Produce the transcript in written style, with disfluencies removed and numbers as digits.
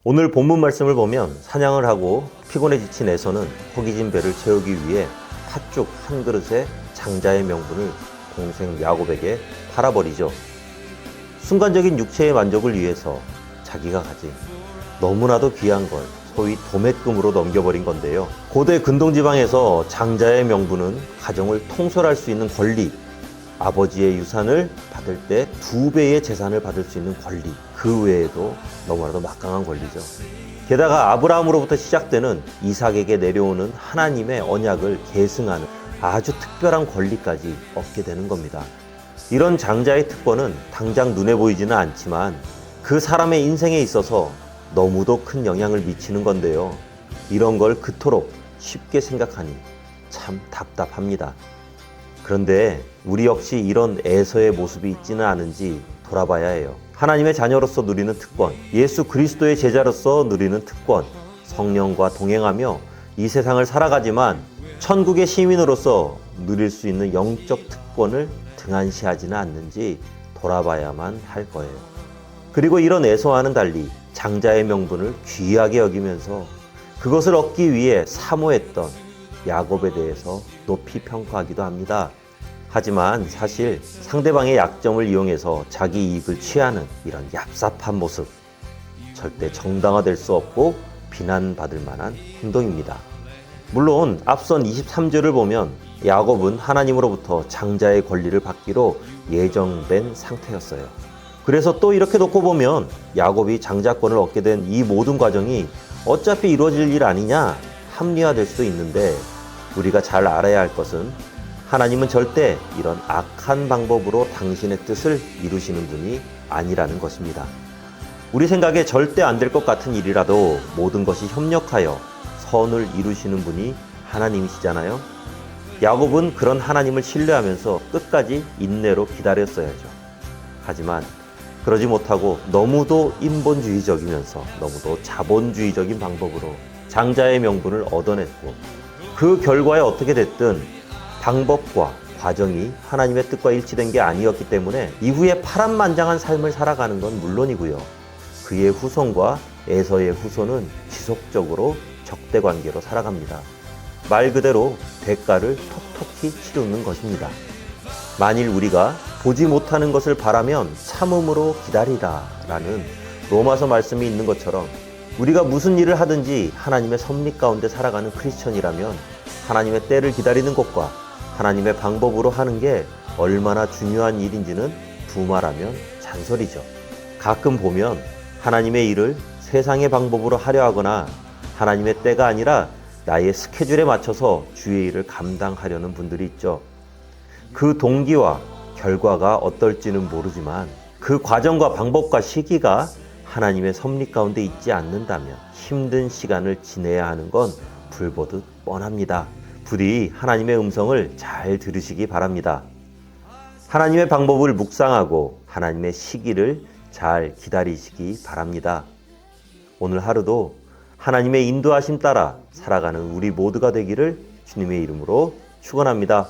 오늘 본문 말씀을 보면 사냥을 하고 피곤해 지친 에서는 허기진 배를 채우기 위해 팥죽 한 그릇에 장자의 명분을 동생 야곱에게 팔아버리죠. 순간적인 육체의 만족을 위해서 자기가 가진 너무나도 귀한 걸 소위 도매금으로 넘겨버린 건데요. 고대 근동지방에서 장자의 명분은 가정을 통솔할 수 있는 권리, 아버지의 유산을 받을 때 2배의 재산을 받을 수 있는 권리, 그 외에도 너무나도 막강한 권리죠. 게다가 아브라함으로부터 시작되는 이삭에게 내려오는 하나님의 언약을 계승하는 아주 특별한 권리까지 얻게 되는 겁니다. 이런 장자의 특권은 당장 눈에 보이지는 않지만 그 사람의 인생에 있어서 너무도 큰 영향을 미치는 건데요. 이런 걸 그토록 쉽게 생각하니 참 답답합니다. 그런데 우리 역시 이런 에서의 모습이 있지는 않은지 돌아봐야 해요. 하나님의 자녀로서 누리는 특권, 예수 그리스도의 제자로서 누리는 특권, 성령과 동행하며 이 세상을 살아가지만 천국의 시민으로서 누릴 수 있는 영적 특권을 등한시하지는 않는지 돌아봐야만 할 거예요. 그리고 이런 에서와는 달리 장자의 명분을 귀하게 여기면서 그것을 얻기 위해 사모했던 야곱에 대해서 높이 평가하기도 합니다. 하지만 사실 상대방의 약점을 이용해서 자기 이익을 취하는 이런 얍삽한 모습, 절대 정당화될 수 없고 비난받을 만한 행동입니다. 물론 앞선 23절을 보면 야곱은 하나님으로부터 장자의 권리를 받기로 예정된 상태였어요. 그래서 또 이렇게 놓고 보면 야곱이 장자권을 얻게 된 이 모든 과정이 어차피 이루어질 일 아니냐 합리화될 수도 있는데, 우리가 잘 알아야 할 것은 하나님은 절대 이런 악한 방법으로 당신의 뜻을 이루시는 분이 아니라는 것입니다. 우리 생각에 절대 안 될 것 같은 일이라도 모든 것이 협력하여 선을 이루시는 분이 하나님이시잖아요. 야곱은 그런 하나님을 신뢰하면서 끝까지 인내로 기다렸어야죠. 하지만 그러지 못하고 너무도 인본주의적이면서 너무도 자본주의적인 방법으로 장자의 명분을 얻어냈고, 그 결과에 어떻게 됐든 방법과 과정이 하나님의 뜻과 일치된 게 아니었기 때문에 이후에 파란만장한 삶을 살아가는 건 물론이고요. 그의 후손과 에서의 후손은 지속적으로 적대관계로 살아갑니다. 말 그대로 대가를 톡톡히 치르는 것입니다. 만일 우리가 보지 못하는 것을 바라면 참음으로 기다리라 라는 로마서 말씀이 있는 것처럼, 우리가 무슨 일을 하든지 하나님의 섭리 가운데 살아가는 크리스천이라면 하나님의 때를 기다리는 것과 하나님의 방법으로 하는 게 얼마나 중요한 일인지는 두말하면 잔소리죠. 가끔 보면 하나님의 일을 세상의 방법으로 하려 하거나 하나님의 때가 아니라 나의 스케줄에 맞춰서 주의 일을 감당하려는 분들이 있죠. 그 동기와 결과가 어떨지는 모르지만 그 과정과 방법과 시기가 하나님의 섭리 가운데 있지 않는다면 힘든 시간을 지내야 하는 건 불보듯 뻔합니다. 부디 하나님의 음성을 잘 들으시기 바랍니다. 하나님의 방법을 묵상하고 하나님의 시기를 잘 기다리시기 바랍니다. 오늘 하루도 하나님의 인도하심 따라 살아가는 우리 모두가 되기를 주님의 이름으로 축원합니다.